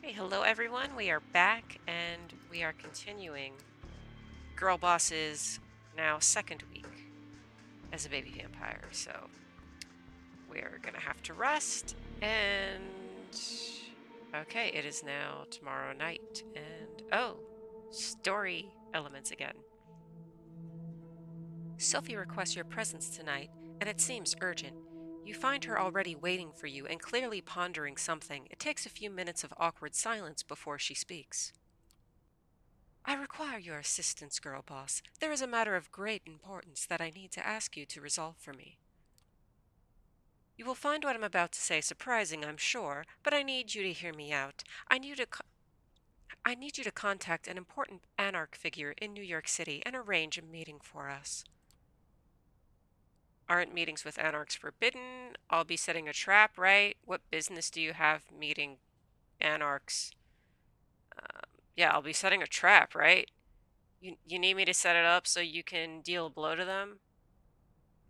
Hey, hello everyone. We are back and we are continuing Girl Boss's now second week as a baby vampire. So we're gonna have to rest and okay, it is now tomorrow night and story elements again. Sophie requests your presence tonight and it seems urgent. You find her already waiting for you and clearly pondering something. It takes a few minutes of awkward silence before she speaks. I require your assistance, girl boss. There is a matter of great importance that I need to ask you to resolve for me. You will find what I'm about to say surprising, I'm sure, but I need you to hear me out. I need you to contact an important anarch figure in New York City and arrange a meeting for us. Aren't meetings with anarchs forbidden? I'll be setting a trap, right? What business do you have meeting anarchs? Yeah, I'll be setting a trap, right? You need me to set it up so you can deal a blow to them?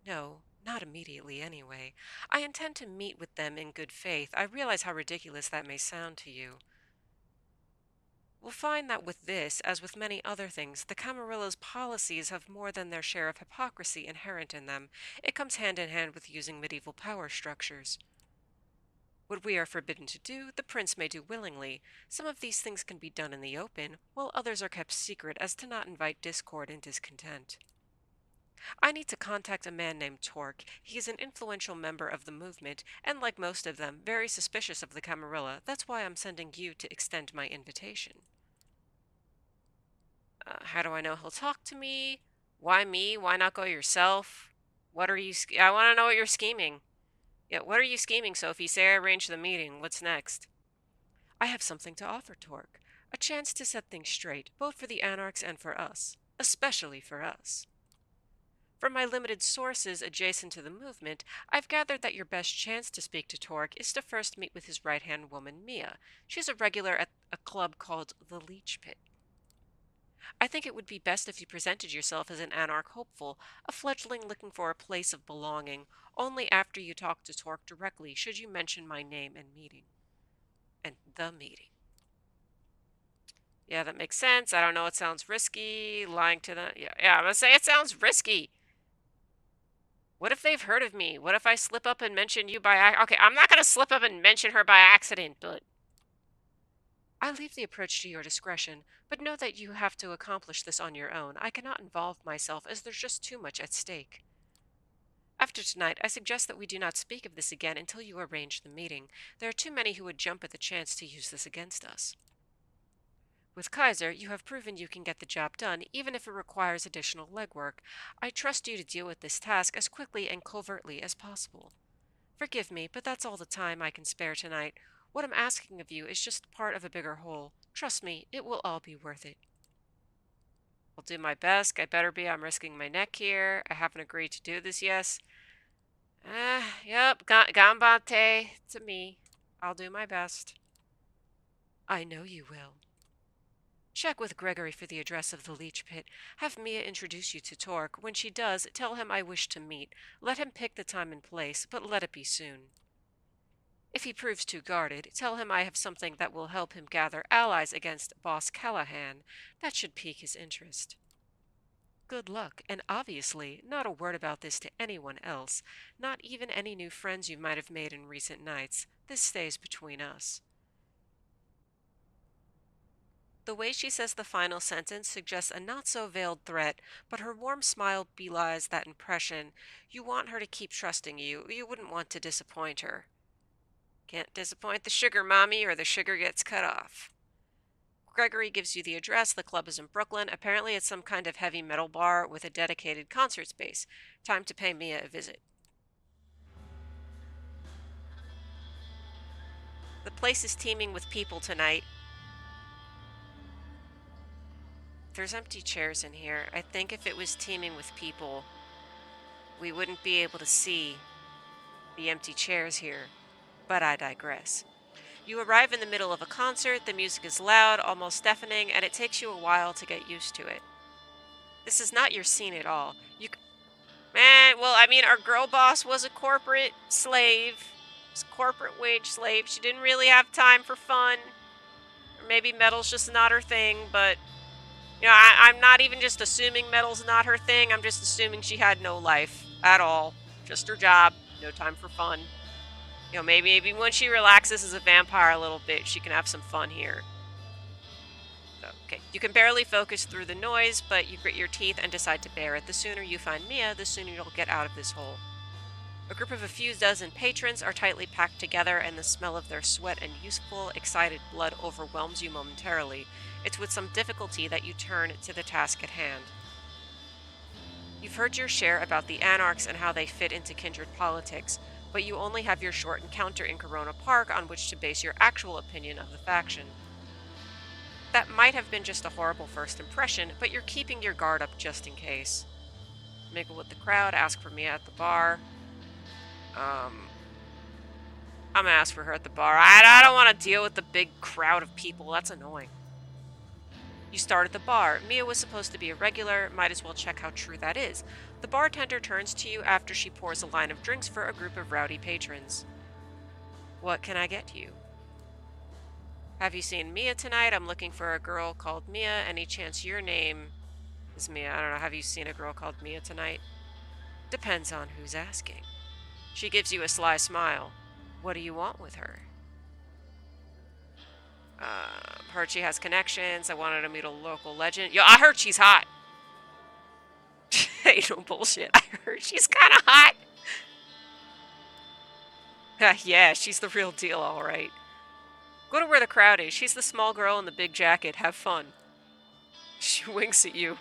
No, not immediately anyway. I intend to meet with them in good faith. I realize how ridiculous that may sound to you. We'll find that with this, as with many other things, the Camarilla's policies have more than their share of hypocrisy inherent in them. It comes hand in hand with using medieval power structures. What we are forbidden to do, the prince may do willingly. Some of these things can be done in the open, while others are kept secret as to not invite discord and discontent. I need to contact a man named Torque. He is an influential member of the movement, and like most of them, very suspicious of the Camarilla. That's why I'm sending you to extend my invitation. How do I know he'll talk to me? Why me? Why not go yourself? What are you? I want to know what you're scheming. Yeah, what are you scheming, Sophie? Say I arranged the meeting. What's next? I have something to offer, Torque. A chance to set things straight, both for the Anarchs and for us. Especially for us. From my limited sources adjacent to the movement, I've gathered that your best chance to speak to Torque is to first meet with his right-hand woman, Mia. She's a regular at a club called the Leech Pit. I think it would be best if you presented yourself as an anarch hopeful, a fledgling looking for a place of belonging. Only after you talk to Torque directly should you mention my name and meeting. And the meeting. Yeah, that makes sense. I don't know, it sounds risky. Lying to them. Yeah, I'm gonna say it sounds risky. What if they've heard of me? What if I slip up and mention you by okay, I'm not going to slip up and mention her by accident, but I leave the approach to your discretion, but know that you have to accomplish this on your own. I cannot involve myself as there's just too much at stake. After tonight, I suggest that we do not speak of this again until you arrange the meeting. There are too many who would jump at the chance to use this against us. With Kaiser, you have proven you can get the job done, even if it requires additional legwork. I trust you to deal with this task as quickly and covertly as possible. Forgive me, but that's all the time I can spare tonight. What I'm asking of you is just part of a bigger whole. Trust me, it will all be worth it. I'll do my best. I better be. I'm risking my neck here. I haven't agreed to do this, yes. Yep. Gambate to me. I'll do my best. I know you will. Check with Gregory for the address of the Leech Pit. Have Mia introduce you to Torque. When she does, tell him I wish to meet. Let him pick the time and place, but let it be soon. If he proves too guarded, tell him I have something that will help him gather allies against Boss Callihan. That should pique his interest. Good luck, and obviously, not a word about this to anyone else, not even any new friends you might have made in recent nights. This stays between us. The way she says the final sentence suggests a not so veiled threat, but her warm smile belies that impression. You want her to keep trusting you. You wouldn't want to disappoint her. Can't disappoint the sugar mommy or the sugar gets cut off. Gregory gives you the address. The club is in Brooklyn. Apparently, it's some kind of heavy metal bar with a dedicated concert space. Time to pay Mia a visit. The place is teeming with people tonight. There's empty chairs in here. I think if it was teeming with people, we wouldn't be able to see the empty chairs here. But I digress. You arrive in the middle of a concert. The music is loud, almost deafening, and it takes you a while to get used to it. This is not your scene at all. Man, well, I mean, our girl boss was a corporate slave. Corporate wage slave. She didn't really have time for fun. Or maybe metal's just not her thing, but I'm not even just assuming metal's not her thing. I'm just assuming she had no life at all. Just her job, no time for fun. Maybe when she relaxes as a vampire a little bit, she can have some fun here. So, okay, you can barely focus through the noise, but you grit your teeth and decide to bear it. The sooner you find Mia, the sooner you'll get out of this hole. A group of a few dozen patrons are tightly packed together, and the smell of their sweat and youthful, excited blood overwhelms you momentarily. It's with some difficulty that you turn to the task at hand. You've heard your share about the anarchs and how they fit into kindred politics, but you only have your short encounter in Corona Park on which to base your actual opinion of the faction. That might have been just a horrible first impression, but you're keeping your guard up just in case. Mingle with the crowd, ask for Mia at the bar. I'm gonna ask for her at the bar. I don't want to deal with the big crowd of people. That's annoying. You start at the bar. Mia was supposed to be a regular. Might as well check how true that is. The bartender turns to you after she pours a line of drinks for a group of rowdy patrons. What can I get you? Have you seen Mia tonight? I'm looking for a girl called Mia. Any chance your name is Mia? I don't know. Have you seen a girl called Mia tonight? Depends on who's asking. She gives you a sly smile. What do you want with her? Heard she has connections. I wanted to meet a local legend. Yo, I heard she's hot. Ain't no bullshit. I heard she's kind of hot. Yeah, she's the real deal, all right. Go to where the crowd is. She's the small girl in the big jacket. Have fun. She winks at you.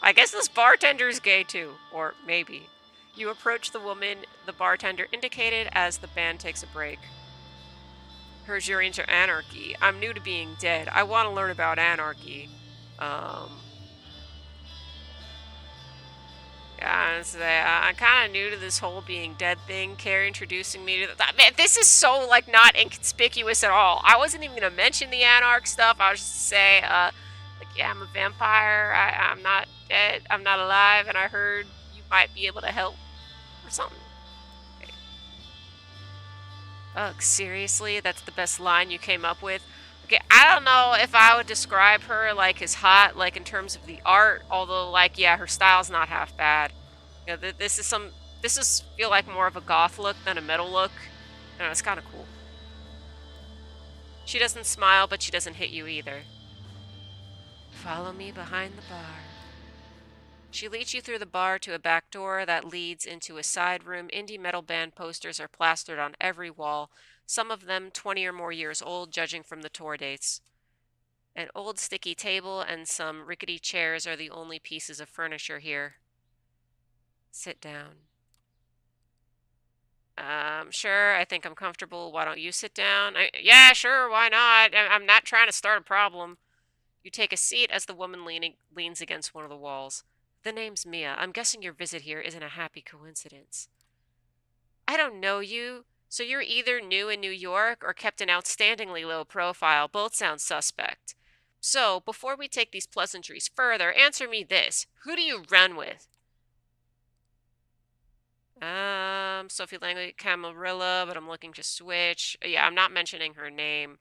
I guess this bartender's gay too. Or maybe. You approach the woman the bartender indicated as the band takes a break. Heard you're into anarchy. I'm new to being dead. I want to learn about anarchy. Yeah, I'm kind of new to this whole being dead thing. Carrie introducing me to man, this is so, like, not inconspicuous at all. I wasn't even going to mention the anarch stuff. I was just say, like, yeah, I'm a vampire. I'm not dead. I'm not alive. And I heard you might be able to help or something. Okay. Ugh, seriously? That's the best line you came up with? Okay, I don't know if I would describe her, like, as hot, like, in terms of the art, although, like, yeah, her style's not half bad. This is feel like more of a goth look than a metal look. It's kind of cool. She doesn't smile, but she doesn't hit you either. Follow me behind the bar. She leads you through the bar to a back door that leads into a side room. Indie metal band posters are plastered on every wall, some of them 20 or more years old, judging from the tour dates. An old sticky table and some rickety chairs are the only pieces of furniture here. Sit down. Sure, I think I'm comfortable. Why don't you sit down? Yeah, sure, why not? I'm not trying to start a problem. You take a seat as the woman leans against one of the walls. The name's Mia. I'm guessing your visit here isn't a happy coincidence. I don't know you, so you're either new in New York or kept an outstandingly low profile. Both sound suspect. So, before we take these pleasantries further, answer me this. Who do you run with? Sophie Langley, Camarilla, but I'm looking to switch. Yeah, I'm not mentioning her name.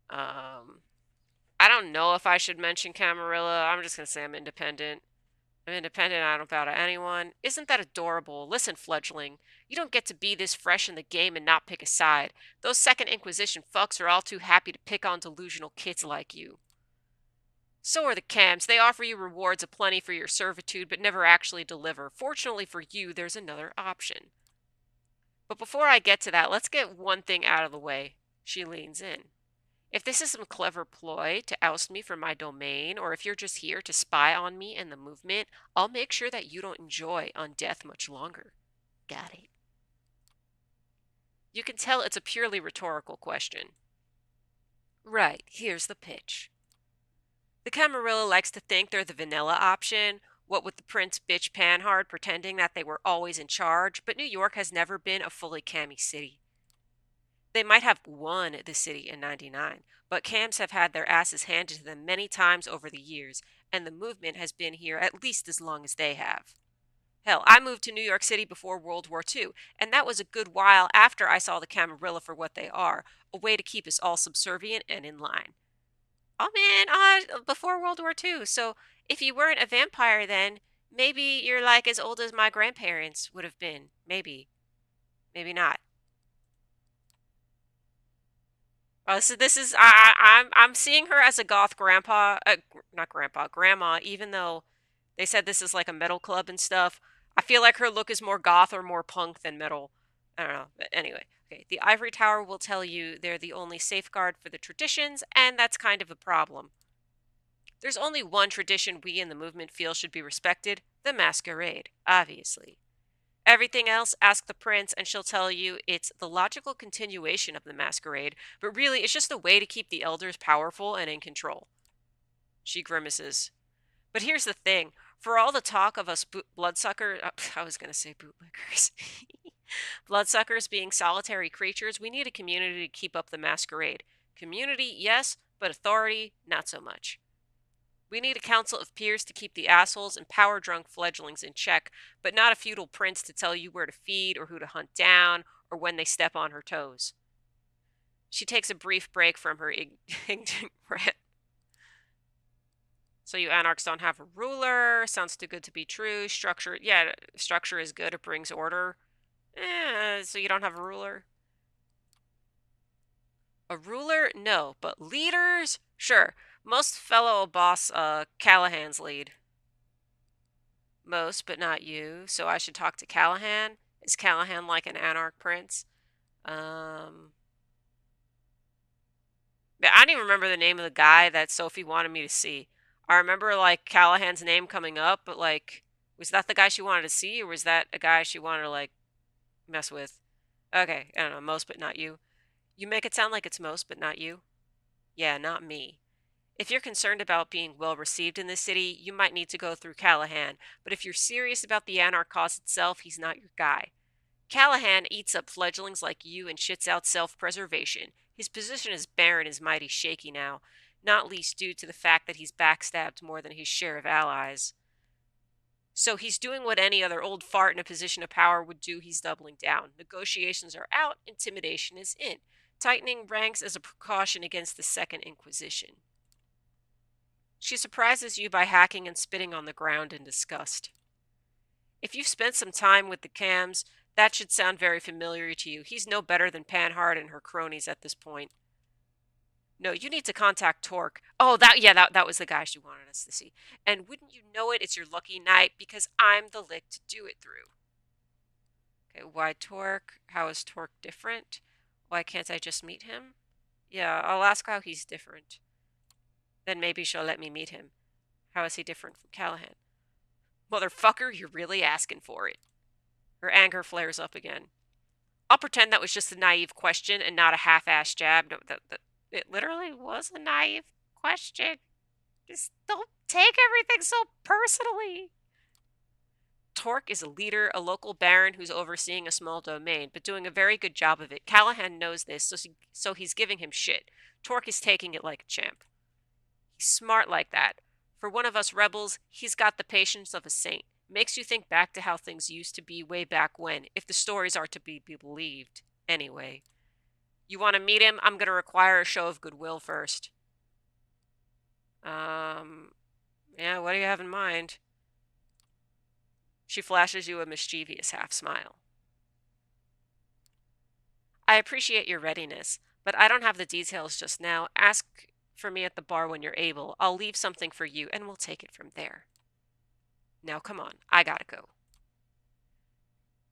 I don't know if I should mention Camarilla. I'm just gonna say I'm independent. I'm independent, I don't bow to anyone. Isn't that adorable? Listen, fledgling, you don't get to be this fresh in the game and not pick a side. Those Second Inquisition fucks are all too happy to pick on delusional kids like you. So are the camps. They offer you rewards aplenty for your servitude, but never actually deliver. Fortunately for you, there's another option. But before I get to that, let's get one thing out of the way. She leans in. If this is some clever ploy to oust me from my domain, or if you're just here to spy on me and the movement, I'll make sure that you don't enjoy on death much longer. Got it? You can tell it's a purely rhetorical question. Right, here's the pitch. The Camarilla likes to think they're the vanilla option, what with the Prince bitch Panhard pretending that they were always in charge, but New York has never been a fully cammy city. They might have won the city in '99, but cams have had their asses handed to them many times over the years, and the movement has been here at least as long as they have. Hell, I moved to New York City before World War II, and that was a good while after I saw the Camarilla for what they are, a way to keep us all subservient and in line. Oh man, before World War II. So if you weren't a vampire then, maybe you're like as old as my grandparents would have been. Maybe. Maybe not. So this is I'm seeing her as a goth grandpa, not grandpa, grandma. Even though they said this is like a metal club and stuff, I feel like her look is more goth or more punk than metal. I don't know. But anyway, okay. The ivory tower will tell you they're the only safeguard for the traditions, and that's kind of a problem. There's only one tradition we in the movement feel should be respected: the masquerade, obviously. Everything else, ask the prince, and she'll tell you it's the logical continuation of the masquerade, but really it's just a way to keep the elders powerful and in control. She grimaces. But here's the thing: for all the talk of us bloodsucker, I was going to say bootlickers, bloodsuckers being solitary creatures, we need a community to keep up the masquerade. Community, yes, but authority, not so much. We need a council of peers to keep the assholes and power drunk fledglings in check, but not a feudal prince to tell you where to feed or who to hunt down or when they step on her toes. She takes a brief break from her ignorant rant. So you anarchs don't have a ruler. Sounds too good to be true. Structure, yeah, structure is good. It brings order. So you don't have a ruler? A ruler? No, but leaders? Sure. Most fellow boss Callahan's lead. Most, but not you. So I should talk to Callihan. Is Callihan like an anarch prince? Um, I don't even remember the name of the guy that Sophie wanted me to see. I remember like Callahan's name coming up, but like, was that the guy she wanted to see, or was that a guy she wanted to like mess with? Okay, I don't know. Most, but not you. You make it sound like it's most, but not you. Yeah, not me. If you're concerned about being well received in this city, you might need to go through Callahan. But if you're serious about the anarch cause itself, he's not your guy. Callihan eats up fledglings like you and shits out self-preservation. His position as Baron is mighty shaky now, not least due to the fact that he's backstabbed more than his share of allies. So he's doing what any other old fart in a position of power would do. He's doubling down. Negotiations are out, intimidation is in. Tightening ranks as a precaution against the Second Inquisition. She surprises you by hacking and spitting on the ground in disgust. If you've spent some time with the Cams, that should sound very familiar to you. He's no better than Panhard and her cronies at this point. No, you need to contact Torque. Oh, that was the guy she wanted us to see. And wouldn't you know it, it's your lucky night because I'm the lick to do it through. Okay, why Torque? How is Torque different? Why can't I just meet him? Yeah, I'll ask how he's different. Then maybe she'll let me meet him. How is he different from Callahan? Motherfucker, you're really asking for it. Her anger flares up again. I'll pretend that was just a naive question and not a half-assed jab. No, it literally was a naive question. Just don't take everything so personally. Torque is a leader, a local baron who's overseeing a small domain, but doing a very good job of it. Callahan knows this, so he's giving him shit. Torque is taking it like a champ. He's smart like that. For one of us rebels, he's got the patience of a saint. Makes you think back to how things used to be way back when, if the stories are to be believed. Anyway, you want to meet him? I'm going to require a show of goodwill first. Yeah, what do you have in mind? She flashes you a mischievous half smile. I appreciate your readiness, but I don't have the details just now. Ask for me at the bar when you're able. I'll leave something for you, and we'll take it from there. Now come on, I gotta go.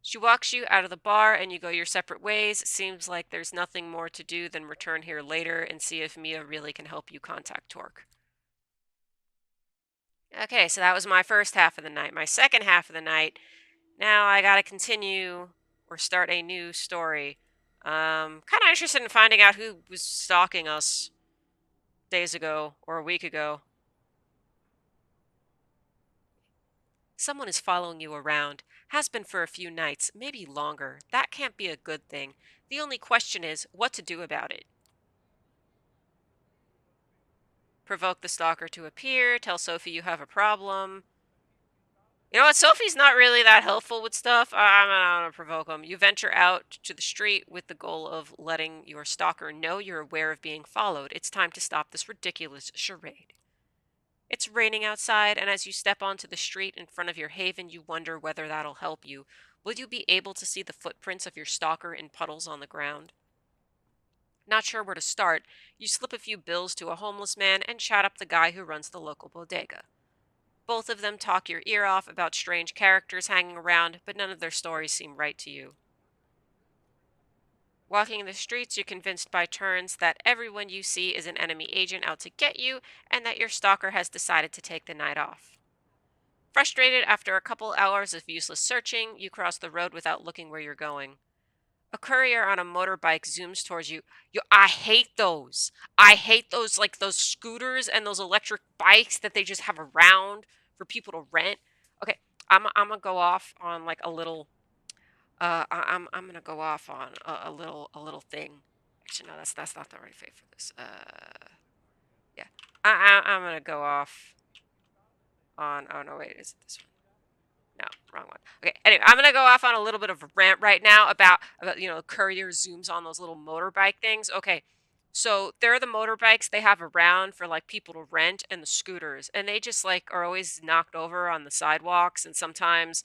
She walks you out of the bar and you go your separate ways. Seems like there's nothing more to do than return here later and see if Mia really can help you contact Torque. Okay, so that was my first half of the night. My second half of the night, now I gotta continue or start a new story. Kind of interested in finding out who was stalking us days ago or a week ago. Someone is following you around. Has been for a few nights, maybe longer. That can't be a good thing. The only question is what to do about it. Provoke the stalker to appear. Tell Sophie you have a problem. You know what? Sophie's not really that helpful with stuff. I'm gonna provoke him. You venture out to the street with the goal of letting your stalker know you're aware of being followed. It's time to stop this ridiculous charade. It's raining outside, and as you step onto the street in front of your haven, you wonder whether that'll help you. Will you be able to see the footprints of your stalker in puddles on the ground? Not sure where to start, you slip a few bills to a homeless man and chat up the guy who runs the local bodega. Both of them talk your ear off about strange characters hanging around, but none of their stories seem right to you. Walking the streets, you're convinced by turns that everyone you see is an enemy agent out to get you, and that your stalker has decided to take the night off. Frustrated after a couple hours of useless searching, you cross the road without looking where you're going. A courier on a motorbike zooms towards you. I hate those. I hate those, like those scooters and those electric bikes that they just have around for people to rent. Okay, I'm gonna go off on like a little. I'm gonna go off on a little thing. Actually, no, that's not the right fate for this. Yeah, I'm gonna go off on. Oh no, wait, is it this one? No, wrong one. Okay, anyway, I'm gonna go off on a little bit of a rant right now about courier zooms on those little motorbike things. Okay, so they're the motorbikes they have around for like people to rent and the scooters, and they just like are always knocked over on the sidewalks, and sometimes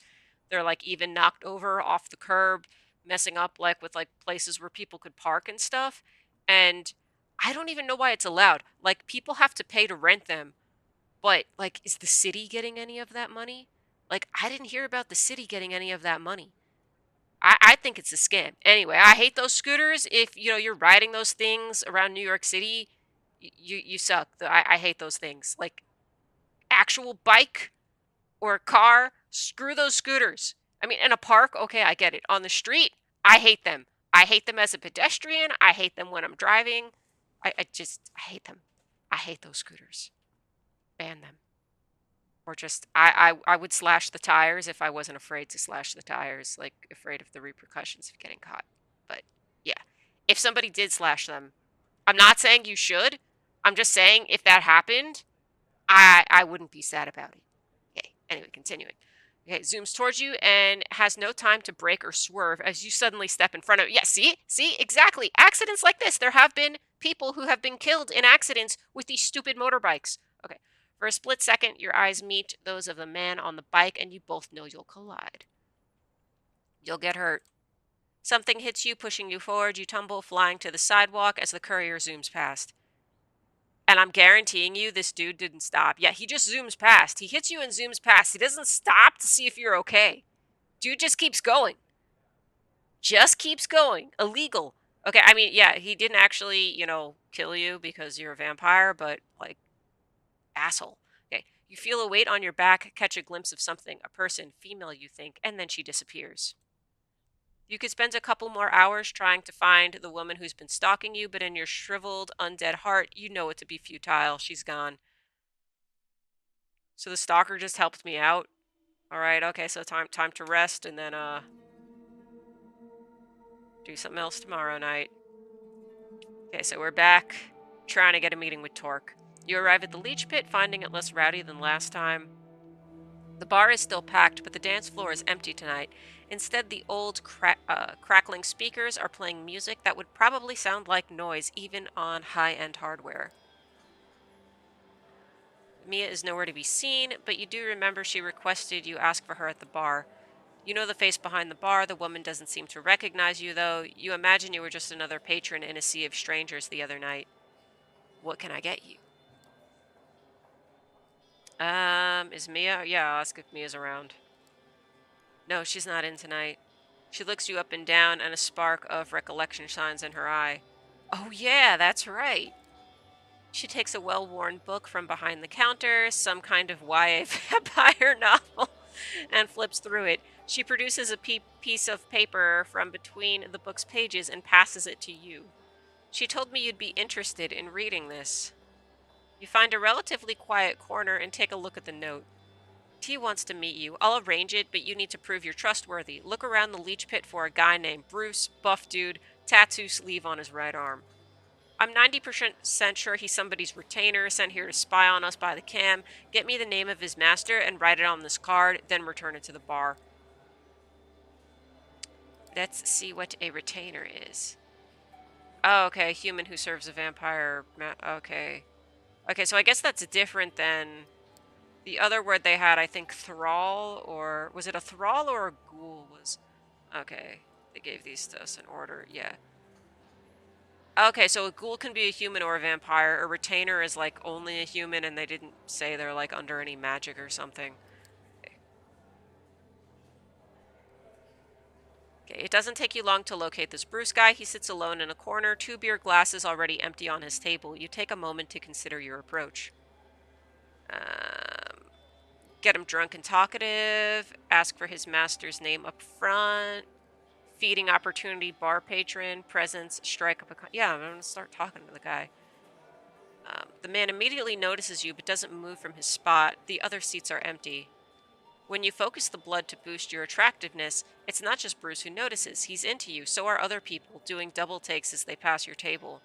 they're like even knocked over off the curb, messing up like with like places where people could park and stuff. And I don't even know why it's allowed. Like people have to pay to rent them, but, like, is the city getting any of that money? Like, I didn't hear about the city getting any of that money. I think it's a scam. Anyway, I hate those scooters. If, you're riding those things around New York City, you suck. I hate those things. Like, actual bike or a car, screw those scooters. I mean, in a park, okay, I get it. On the street, I hate them. I hate them as a pedestrian. I hate them when I'm driving. I hate them. I hate those scooters. Ban them. Or just I would slash the tires if I wasn't afraid to slash the tires, like afraid of the repercussions of getting caught. But yeah, if somebody did slash them, I'm not saying you should. I'm just saying if that happened, I wouldn't be sad about it. Okay. Anyway, continuing. Okay, zooms towards you and has no time to brake or swerve as you suddenly step in front of. Yeah, see, exactly. Accidents like this. There have been people who have been killed in accidents with these stupid motorbikes. Okay. For a split second, your eyes meet those of the man on the bike, and you both know you'll collide. You'll get hurt. Something hits you, pushing you forward. You tumble, flying to the sidewalk as the courier zooms past. And I'm guaranteeing you this dude didn't stop. Yeah, he just zooms past. He hits you and zooms past. He doesn't stop to see if you're okay. Dude just keeps going. Just keeps going. Illegal. Okay, I mean, yeah, he didn't actually, kill you because you're a vampire, but, like, asshole. Okay, you feel a weight on your back, catch a glimpse of something, a person, female, you think, and then she disappears. You could spend a couple more hours trying to find the woman who's been stalking you, but in your shriveled, undead heart, you know it to be futile. She's gone. So the stalker just helped me out. All right, okay, so time to rest and then do something else tomorrow night. Okay, so we're back trying to get a meeting with Torque. You arrive at the leech pit, finding it less rowdy than last time. The bar is still packed, but the dance floor is empty tonight. Instead, the old crackling speakers are playing music that would probably sound like noise even on high-end hardware. Mia is nowhere to be seen, but you do remember she requested you ask for her at the bar. You know the face behind the bar. The woman doesn't seem to recognize you, though. You imagine you were just another patron in a sea of strangers the other night. What can I get you? Is Mia? Yeah, I'll ask if Mia's around. No, she's not in tonight. She looks you up and down, and a spark of recollection shines in her eye. Oh yeah, that's right. She takes a well-worn book from behind the counter, some kind of YA vampire novel, and flips through it. She produces a piece of paper from between the book's pages and passes it to you. She told me you'd be interested in reading this. You find a relatively quiet corner and take a look at the note. T wants to meet you. I'll arrange it, but you need to prove you're trustworthy. Look around the leech pit for a guy named Bruce, buff dude, tattoo sleeve on his right arm. I'm 90% sure he's somebody's retainer sent here to spy on us by the cam. Get me the name of his master and write it on this card, then return it to the bar. Let's see what a retainer is. Oh, okay, a human who serves a vampire. Okay. Okay, so I guess that's different than the other word they had, I think thrall, or was it a thrall or a ghoul was... Okay, they gave these to us in order, yeah. Okay, so a ghoul can be a human or a vampire. A retainer is like only a human and they didn't say they're like under any magic or something. Okay, it doesn't take you long to locate this Bruce guy. He sits alone in a corner, 2 beer glasses already empty on his table. You take a moment to consider your approach. Get him drunk and talkative. Ask for his master's name up front. Feeding opportunity, bar patron, presence, strike up a... Yeah, I'm going to start talking to the guy. The man immediately notices you but doesn't move from his spot. The other seats are empty. When you focus the blood to boost your attractiveness, it's not just Bruce who notices. He's into you. So are other people, doing double takes as they pass your table.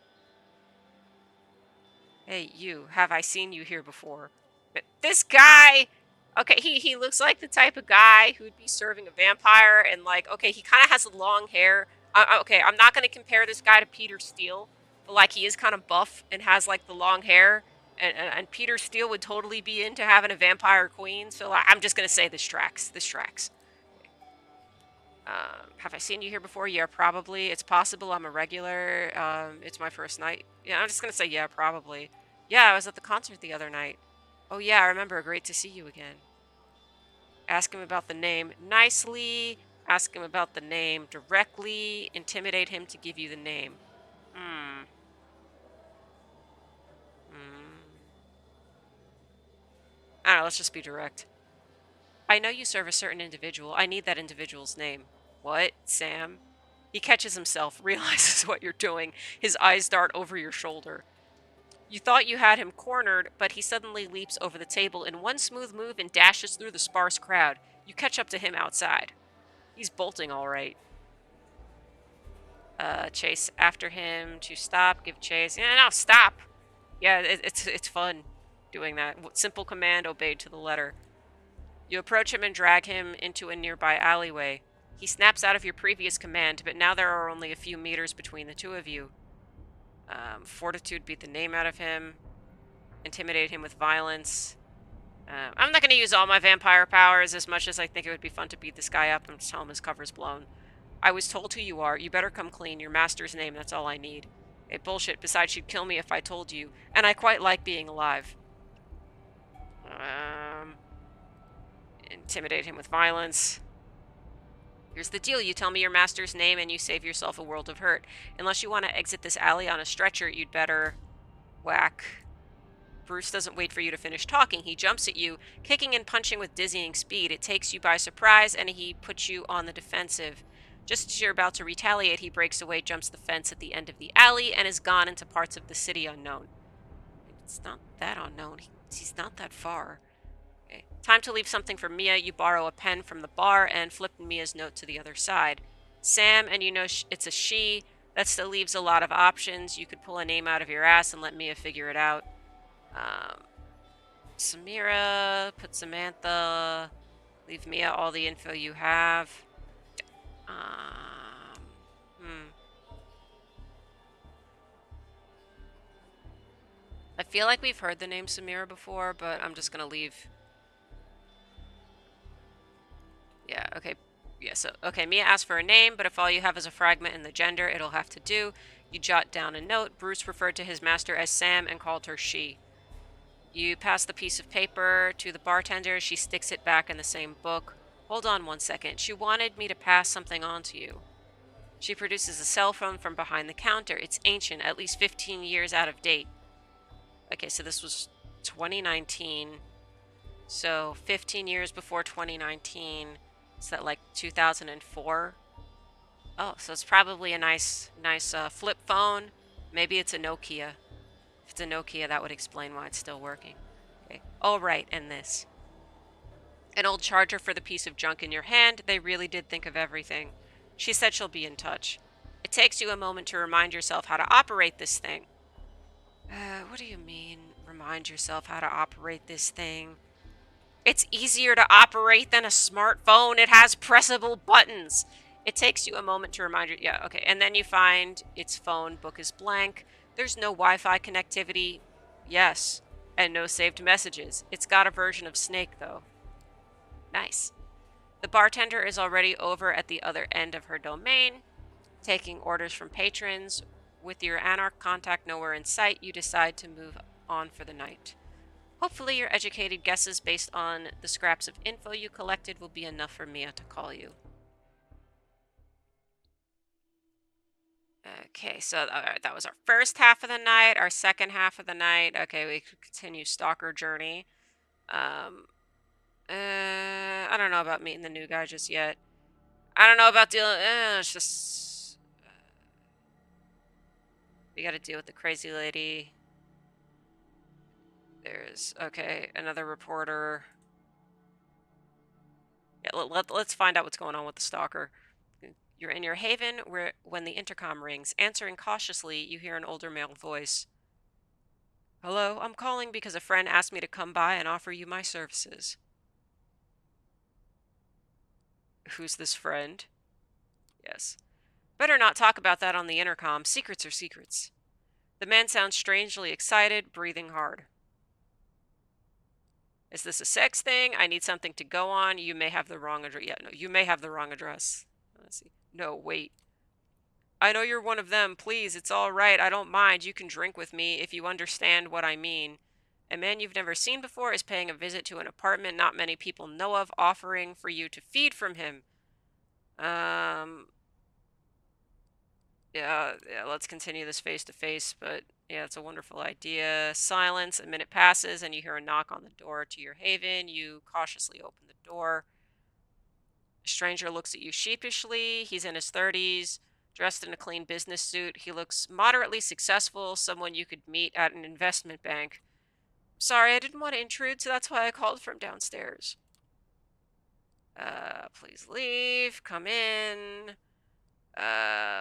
Hey, you. Have I seen you here before? But this guy... Okay, he looks like the type of guy who'd be serving a vampire, and like, okay, he kind of has long hair. Okay, I'm not going to compare this guy to Peter Steele, but like, he is kind of buff and has like the long hair, and Peter Steele would totally be into having a vampire queen, so like, I'm just going to say this tracks. This tracks. Have I seen you here before? Yeah, probably. It's possible I'm a regular. It's my first night. Yeah, I'm just going to say yeah, probably. Yeah, I was at the concert the other night. Oh yeah, I remember. Great to see you again. Ask him about the name nicely. Ask him about the name directly. Intimidate him to give you the name. Hmm. I don't know, let's just be direct. I know you serve a certain individual. I need that individual's name. What, Sam? He catches himself, realizes what you're doing. His eyes dart over your shoulder. You thought you had him cornered, but he suddenly leaps over the table in one smooth move and dashes through the sparse crowd. You catch up to him outside. He's bolting all right. Chase after him to stop, give chase. Yeah, no, stop! Yeah, it's fun doing that. Simple command obeyed to the letter. You approach him and drag him into a nearby alleyway. He snaps out of your previous command, but now there are only a few meters between the two of you. Fortitude beat the name out of him. Intimidate him with violence. I'm not going to use all my vampire powers as much as I think it would be fun to beat this guy up and tell him his cover's blown. I was told who you are. You better come clean. Your master's name, that's all I need. Hey, bullshit. Besides, she'd kill me if I told you. And I quite like being alive. Intimidate him with violence. Here's the deal. You tell me your master's name and you save yourself a world of hurt. Unless you want to exit this alley on a stretcher, you'd better... Whack. Bruce doesn't wait for you to finish talking. He jumps at you, kicking and punching with dizzying speed. It takes you by surprise, and he puts you on the defensive. Just as you're about to retaliate, he breaks away, jumps the fence at the end of the alley, and is gone into parts of the city unknown. It's not that unknown. He's not that far. Okay. Time to leave something for Mia. You borrow a pen from the bar and flip Mia's note to the other side. Sam, and you know it's a she. That still leaves a lot of options. You could pull a name out of your ass and let Mia figure it out. Samira, put Samantha, leave Mia all the info you have. I feel like we've heard the name Samira before, but I'm just gonna leave. Yeah, okay. Yeah, so, okay, Mia asked for a name, but if all you have is a fragment in the gender, it'll have to do. You jot down a note. Bruce referred to his master as Sam and called her she. You pass the piece of paper to the bartender. She sticks it back in the same book. Hold on 1 second. She wanted me to pass something on to you. She produces a cell phone from behind the counter. It's ancient, at least 15 years out of date. Okay, so this was 2019. So 15 years before 2019. Is that like 2004? Oh, so it's probably a nice flip phone. Maybe it's a Nokia. If it's a Nokia, that would explain why it's still working. Okay. Oh, right, and this. An old charger for the piece of junk in your hand. They really did think of everything. She said she'll be in touch. It takes you a moment to remind yourself how to operate this thing. What do you mean? Remind yourself how to operate this thing. It's easier to operate than a smartphone. It has pressable buttons. It takes you a moment to remind you. Yeah, okay. And then you find its phone book is blank. There's no Wi-Fi connectivity. Yes. And no saved messages. It's got a version of Snake, though. Nice. The bartender is already over at the other end of her domain, taking orders from patrons. With your Anarch contact nowhere in sight, you decide to move on for the night. Hopefully your educated guesses based on the scraps of info you collected will be enough for Mia to call you. Okay, so that was our first half of the night. Our second half of the night, okay, we could continue stalker journey. Um, I don't know about meeting the new guy just yet. I don't know about dealing, it's just, we gotta deal with the crazy lady. There's, okay, another reporter. Yeah, let's find out what's going on with the stalker. You're in your haven when the intercom rings. Answering cautiously, you hear an older male voice. Hello, I'm calling because a friend asked me to come by and offer you my services. Who's this friend? Yes. Better not talk about that on the intercom. Secrets are secrets. The man sounds strangely excited, breathing hard. Is this a sex thing? I need something to go on. You may have the wrong address. Yeah, no, you may have the wrong address. Let's see. No, wait. I know you're one of them. Please, it's all right. I don't mind. You can drink with me if you understand what I mean. A man you've never seen before is paying a visit to an apartment not many people know of, offering for you to feed from him. Um, yeah, let's continue this face to face, but yeah, it's a wonderful idea. Silence, a minute passes, and you hear a knock on the door to your haven. You cautiously open the door. A stranger looks at you sheepishly. He's in his 30s, dressed in a clean business suit. He looks moderately successful, someone you could meet at an investment bank. Sorry, I didn't want to intrude, so that's why I called from downstairs. Please leave. Come in.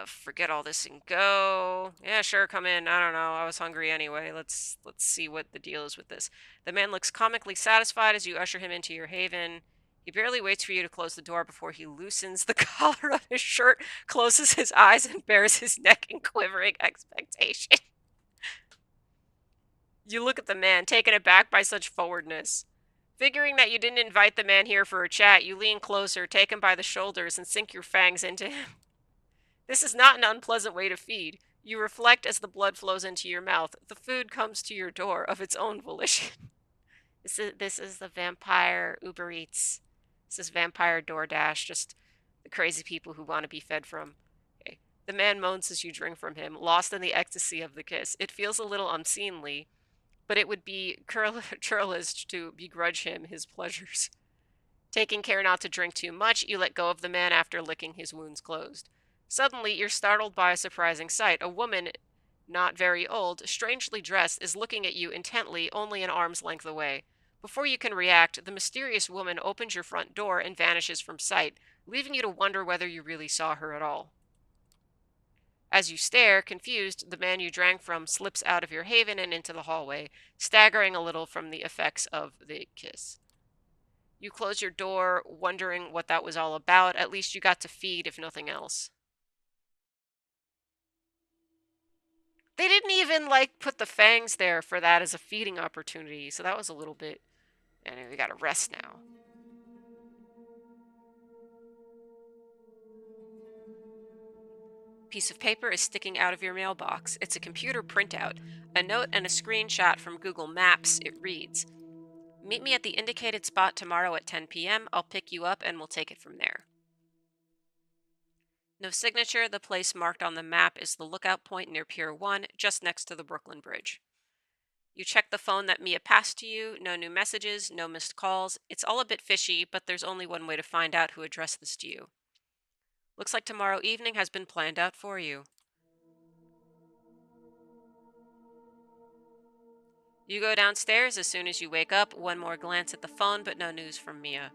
Forget all this and go. Yeah, sure, come in. I don't know. I was hungry anyway. Let's see what the deal is with this. The man looks comically satisfied as you usher him into your haven. He barely waits for you to close the door before he loosens the collar of his shirt, closes his eyes, and bares his neck in quivering expectation. You look at the man, taken aback by such forwardness. Figuring that you didn't invite the man here for a chat, you lean closer, take him by the shoulders, and sink your fangs into him. This is not an unpleasant way to feed. You reflect as the blood flows into your mouth. The food comes to your door of its own volition. This is the vampire Uber Eats. This is vampire DoorDash, just the crazy people who want to be fed from. Okay. The man moans as you drink from him, lost in the ecstasy of the kiss. It feels a little unseemly, but it would be churlish to begrudge him his pleasures. Taking care not to drink too much, you let go of the man after licking his wounds closed. Suddenly, you're startled by a surprising sight. A woman, not very old, strangely dressed, is looking at you intently, only an arm's length away. Before you can react, the mysterious woman opens your front door and vanishes from sight, leaving you to wonder whether you really saw her at all. As you stare, confused, the man you drank from slips out of your haven and into the hallway, staggering a little from the effects of the kiss. You close your door, wondering what that was all about. At least you got to feed, if nothing else. They didn't even, like, put the fangs there for that as a feeding opportunity, so that was a little bit... Anyway, we gotta rest now. Piece of paper is sticking out of your mailbox. It's a computer printout, a note and a screenshot from Google Maps. It reads, "Meet me at the indicated spot tomorrow at 10 p.m. I'll pick you up and we'll take it from there." No signature. The place marked on the map is the lookout point near Pier 1, just next to the Brooklyn Bridge. You check the phone that Mia passed to you. No new messages, no missed calls. It's all a bit fishy, but there's only one way to find out who addressed this to you. Looks like tomorrow evening has been planned out for you. You go downstairs as soon as you wake up. One more glance at the phone, but no news from Mia.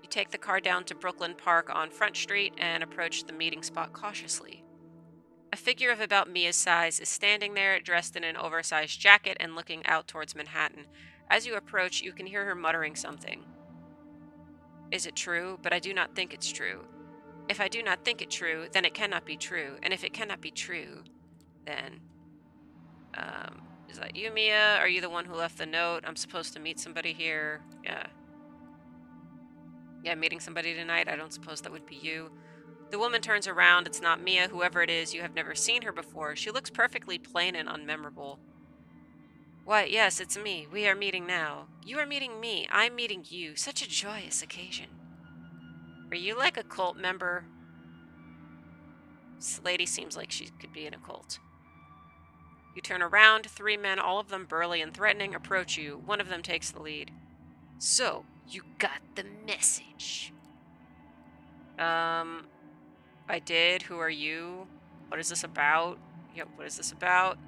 You take the car down to Brooklyn Park on Front Street and approach the meeting spot cautiously. A figure of about Mia's size is standing there, dressed in an oversized jacket and looking out towards Manhattan. As you approach, you can hear her muttering something. Is it true? But I do not think it's true. If I do not think it true, then it cannot be true. And if it cannot be true, then... is that you, Mia? Are you the one who left the note? I'm supposed to meet somebody here. Yeah. Yeah, meeting somebody tonight. I don't suppose that would be you. The woman turns around. It's not Mia. Whoever it is, you have never seen her before. She looks perfectly plain and unmemorable. Why, yes, it's me. We are meeting now. You are meeting me. I'm meeting you. Such a joyous occasion. Are you like a cult member? This lady seems like she could be in a cult. You turn around. 3 men, all of them burly and threatening, approach you. One of them takes the lead. So, you got the message. I did. Who are you? What is this about? Yep, what is this about?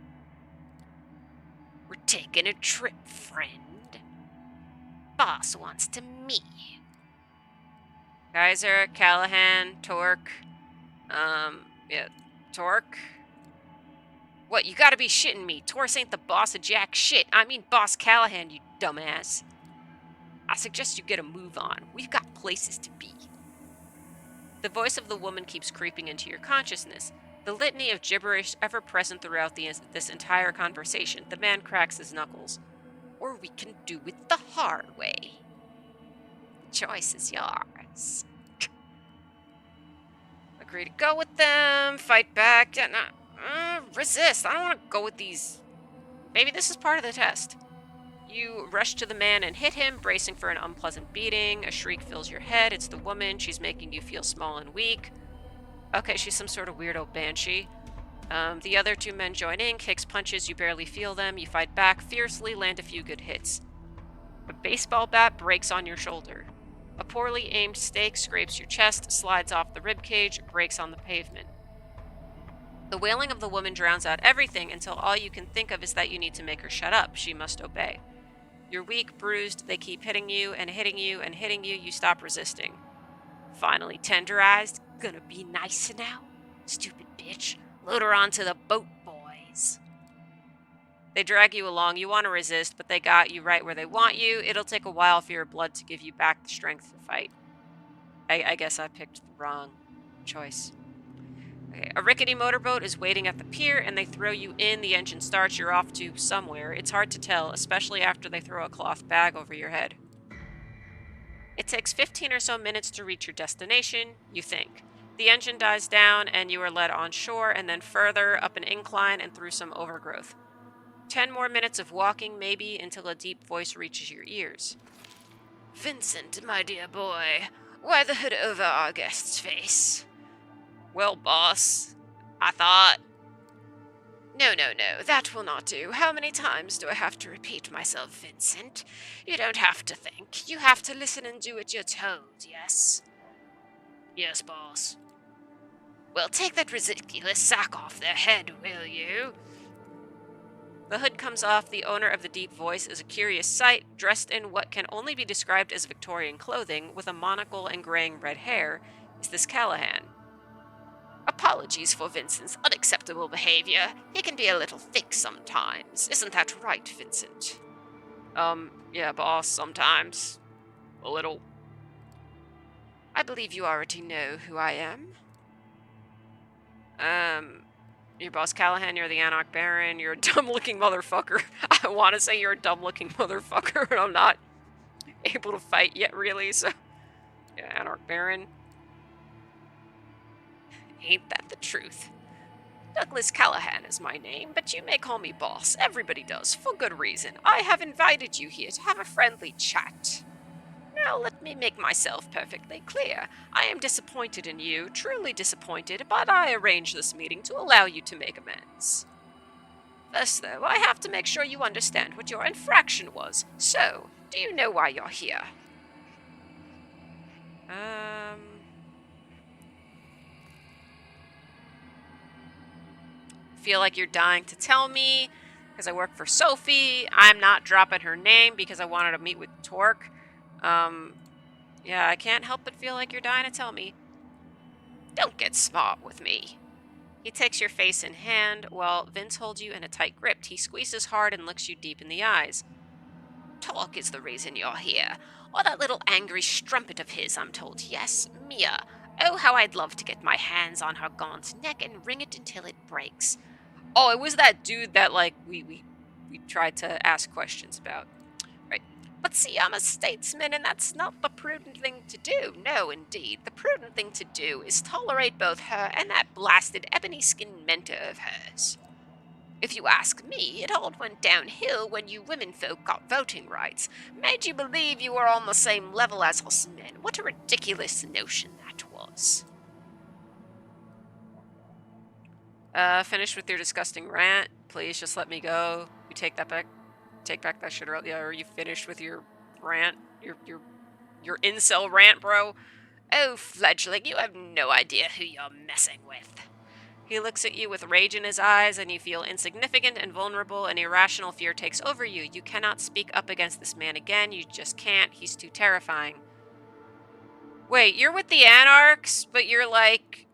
We're taking a trip, friend. Boss wants to meet you. Kaiser, Callihan, Torque. Yeah, Torque? What, you gotta be shitting me. Torque ain't the boss of jack shit. I mean Boss Callihan, you dumbass. I suggest you get a move on. We've got places to be. The voice of the woman keeps creeping into your consciousness. The litany of gibberish ever present throughout this entire conversation. The man cracks his knuckles. Or we can do it the hard way. The choice is yours. Agree to go with them, fight back, resist. I don't want to go with these. Maybe this is part of the test. You rush to the man and hit him, bracing for an unpleasant beating. A shriek fills your head. It's the woman. She's making you feel small and weak. Okay, she's some sort of weirdo banshee. The other 2 men join in, kicks, punches, you barely feel them. You fight back fiercely, land a few good hits. A baseball bat breaks on your shoulder. A poorly aimed stake scrapes your chest, slides off the ribcage, breaks on the pavement. The wailing of the woman drowns out everything until all you can think of is that you need to make her shut up. She must obey. You're weak, bruised, they keep hitting you and hitting you and hitting you, you stop resisting. Finally tenderized, gonna be nice now? Stupid bitch, load her onto the boat, boys. They drag you along, you want to resist, but they got you right where they want you. It'll take a while for your blood to give you back the strength to fight. I guess I picked the wrong choice. Okay, a rickety motorboat is waiting at the pier, and they throw you in. The engine starts. You're off to somewhere. It's hard to tell, especially after they throw a cloth bag over your head. It takes 15 or so minutes to reach your destination, you think. The engine dies down, and you are led on shore, and then further up an incline and through some overgrowth. 10 more minutes of walking, maybe, until a deep voice reaches your ears. Vincent, my dear boy, why the hood over our guest's face? Well, boss, I thought... No, that will not do. How many times do I have to repeat myself, Vincent? You don't have to think. You have to listen and do what you're told, yes? Yes, boss. Well, take that ridiculous sack off their head, will you? The hood comes off. The owner of the deep voice is a curious sight, dressed in what can only be described as Victorian clothing, with a monocle and graying red hair. Is this Callihan? Apologies for Vincent's unacceptable behavior. He can be a little thick sometimes. Isn't that right, Vincent? Yeah, boss, sometimes. A little. I believe you already know who I am. You're Boss Callihan, you're the Anarch Baron, you're a dumb-looking motherfucker. I want to say you're a dumb-looking motherfucker, but I'm not able to fight yet, really, so... Yeah, Anarch Baron. Ain't that the truth? Douglas Callihan is my name, but you may call me Boss. Everybody does, for good reason. I have invited you here to have a friendly chat. Now let me make myself perfectly clear. I am disappointed in you, truly disappointed, but I arranged this meeting to allow you to make amends. First, though, I have to make sure you understand what your infraction was. So, do you know why you're here? Feel like you're dying to tell me, because I work for Sophie. I'm not dropping her name because I wanted to meet with Torque. Yeah, I can't help but feel like you're dying to tell me. Don't get smart with me. He takes your face in hand while Vince holds you in a tight grip. He squeezes hard and looks you deep in the eyes. Talk is the reason you're here. Or that little angry strumpet of his, I'm told. Yes, Mia. Oh, how I'd love to get my hands on her gaunt neck and wring it until it breaks. Oh, it was that dude that, like, we tried to ask questions about. Right. But see, I'm a statesman, and that's not the prudent thing to do. No, indeed. The prudent thing to do is tolerate both her and that blasted ebony-skinned mentor of hers. If you ask me, it all went downhill when you women folk got voting rights. Made you believe you were on the same level as us men. What a ridiculous notion that was. Finish with your disgusting rant. Please just let me go. You take that back. Take back that shit earlier. Are you finished with your rant? Your incel rant, bro? Oh, fledgling, you have no idea who you're messing with. He looks at you with rage in his eyes, and you feel insignificant and vulnerable, and irrational fear takes over you. You cannot speak up against this man again. You just can't. He's too terrifying. Wait, you're with the anarchs, but you're like...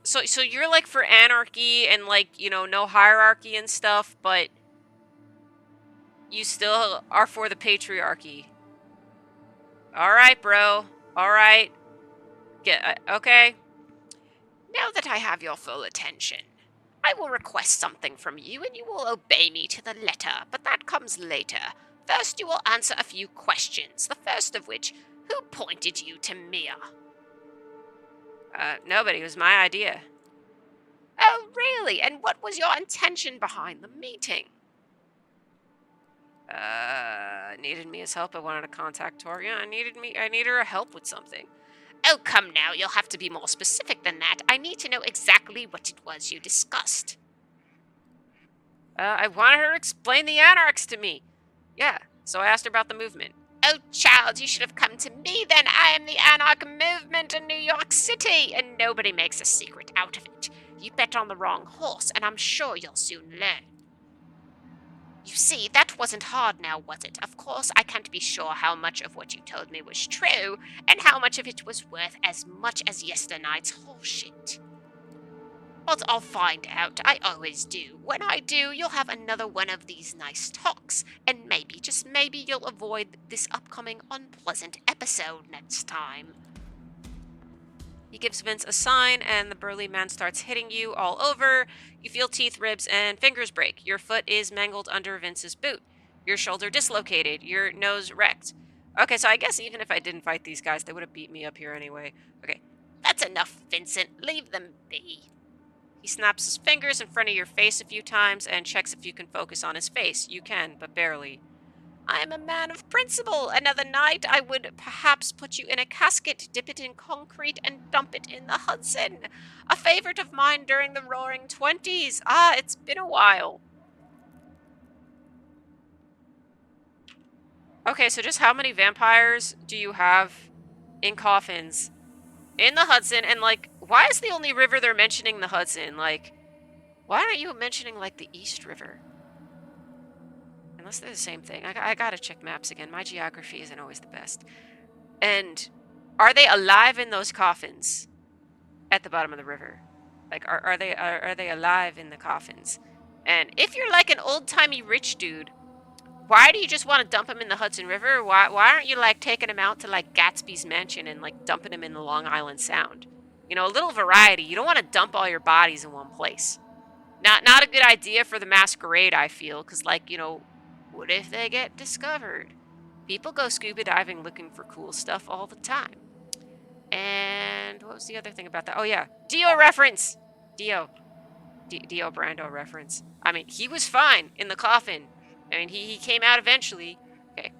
So you're like for anarchy and, like, you know, no hierarchy and stuff, but you still are for the patriarchy. Alright, bro. Alright. Okay. Now that I have your full attention, I will request something from you and you will obey me to the letter, but that comes later. First you will answer a few questions, the first of which, who pointed you to Mia? Nobody. It was my idea. Oh, really? And what was your intention behind the meeting? Needed Mia's help. I wanted to contact Tori. Yeah, I need her help with something. Oh, come now, you'll have to be more specific than that. I need to know exactly what it was you discussed. I wanted her to explain the anarchs to me. Yeah, so I asked her about the movement. Oh, child, you should have come to me then. I am the anarch movement in New York City, and nobody makes a secret out of it. You bet on the wrong horse, and I'm sure you'll soon learn. You see, that wasn't hard now, was it? Of course, I can't be sure how much of what you told me was true, and how much of it was worth as much as yesternight's horseshit. But I'll find out. I always do. When I do, you'll have another one of these nice talks, and maybe, just maybe, you'll avoid this upcoming unpleasant episode next time. He gives Vince a sign, and the burly man starts hitting you all over. You feel teeth, ribs, and fingers break. Your foot is mangled under Vince's boot. Your shoulder dislocated. Your nose wrecked. Okay, so I guess even if I didn't fight these guys, they would have beat me up here anyway. Okay. That's enough, Vincent. Leave them be. He snaps his fingers in front of your face a few times and checks if you can focus on his face. You can, but barely. I am a man of principle. Another night I would perhaps put you in a casket, dip it in concrete, and dump it in the Hudson. A favorite of mine during the Roaring Twenties. Ah, it's been a while. Okay, so just how many vampires do you have in coffins in the Hudson? And, like, why is the only river they're mentioning the Hudson? Like, why aren't you mentioning, like, the East River? Unless they're the same thing. I gotta check maps again. My geography isn't always the best. And are they alive in those coffins at the bottom of the river? Like, are they alive in the coffins? And if you're like an old-timey rich dude, why do you just want to dump him in the Hudson River? Why aren't you, like, taking him out to, like, Gatsby's mansion and, like, dumping him in the Long Island Sound? You know, a little variety. You don't want to dump all your bodies in one place. Not a good idea for the Masquerade, I feel, because, like, you know, what if they get discovered? People go scuba diving looking for cool stuff all the time. And what was the other thing about that? Oh, yeah. Dio reference! Dio Brando reference. I mean, he was fine in the coffin. I mean, he came out eventually. Okay.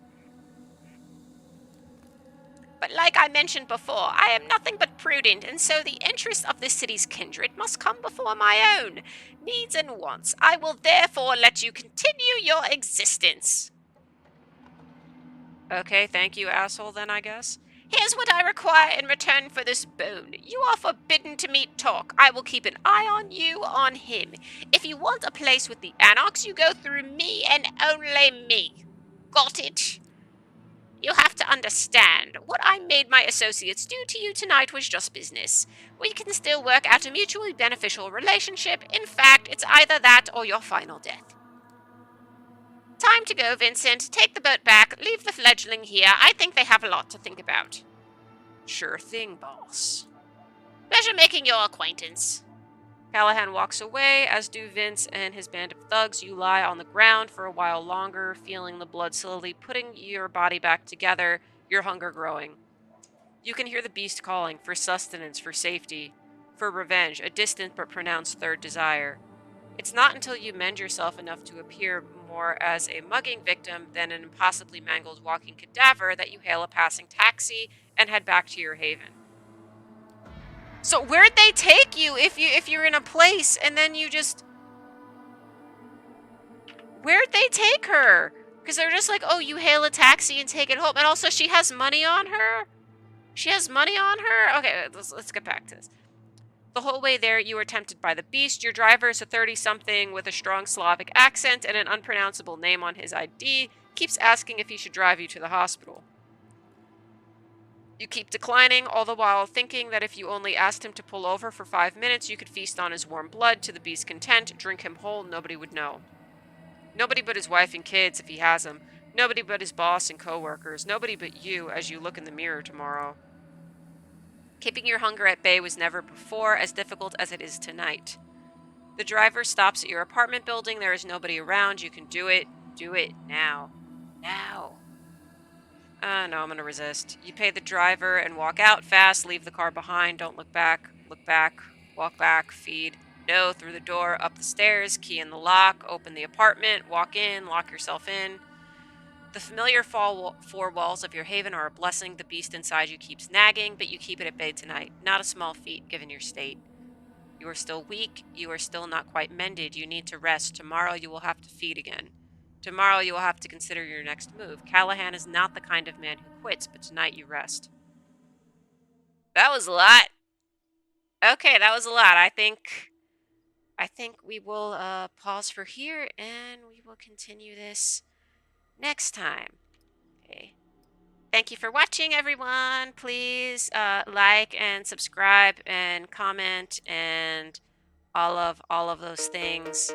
But like I mentioned before, I am nothing but prudent, and so the interest of this city's kindred must come before my own needs and wants. I will therefore let you continue your existence. Okay, thank you, asshole, then, I guess. Here's what I require in return for this boon. You are forbidden to meet Talk. I will keep an eye on you, on him. If you want a place with the anarchs, you go through me and only me. Got it? You have to understand, what I made my associates do to you tonight was just business. We can still work out a mutually beneficial relationship. In fact, it's either that or your final death. Time to go, Vincent. Take the boat back. Leave the fledgling here. I think they have a lot to think about. Sure thing, boss. Pleasure making your acquaintance. Callihan walks away, as do Vince and his band of thugs. You lie on the ground for a while longer, feeling the blood slowly putting your body back together, your hunger growing. You can hear the beast calling for sustenance, for safety, for revenge, a distant but pronounced third desire. It's not until you mend yourself enough to appear more as a mugging victim than an impossibly mangled walking cadaver that you hail a passing taxi and head back to your haven. So where'd they take you if you're in a place and then you just... Where'd they take her? Because they're just like, oh, you hail a taxi and take it home. And also she has money on her? She has money on her? Okay, let's get back to this. The whole way there, you are tempted by the beast. Your driver is a 30-something with a strong Slavic accent and an unpronounceable name on his ID. Keeps asking if he should drive you to the hospital. You keep declining, all the while thinking that if you only asked him to pull over for 5 minutes, you could feast on his warm blood to the beast's content, drink him whole, nobody would know. Nobody but his wife and kids, if he has them. Nobody but his boss and co-workers. Nobody but you as you look in the mirror tomorrow. Keeping your hunger at bay was never before as difficult as it is tonight. The driver stops at your apartment building. There is nobody around. You can do it. Do it now. Now. No, I'm going to resist. You pay the driver and walk out fast. Leave the car behind. Don't look back. Look back. Walk back. Feed. No, through the door. Up the stairs. Key in the lock. Open the apartment. Walk in. Lock yourself in. The familiar four walls of your haven are a blessing. The beast inside you keeps nagging, but you keep it at bay tonight. Not a small feat, given your state. You are still weak. You are still not quite mended. You need to rest. Tomorrow you will have to feed again. Tomorrow you will have to consider your next move. Callihan is not the kind of man who quits, but tonight you rest. That was a lot. Okay, that was a lot. I think we will pause for here, and we will continue this next time. Okay. Thank you for watching, everyone. Please like and subscribe and comment and all of those things.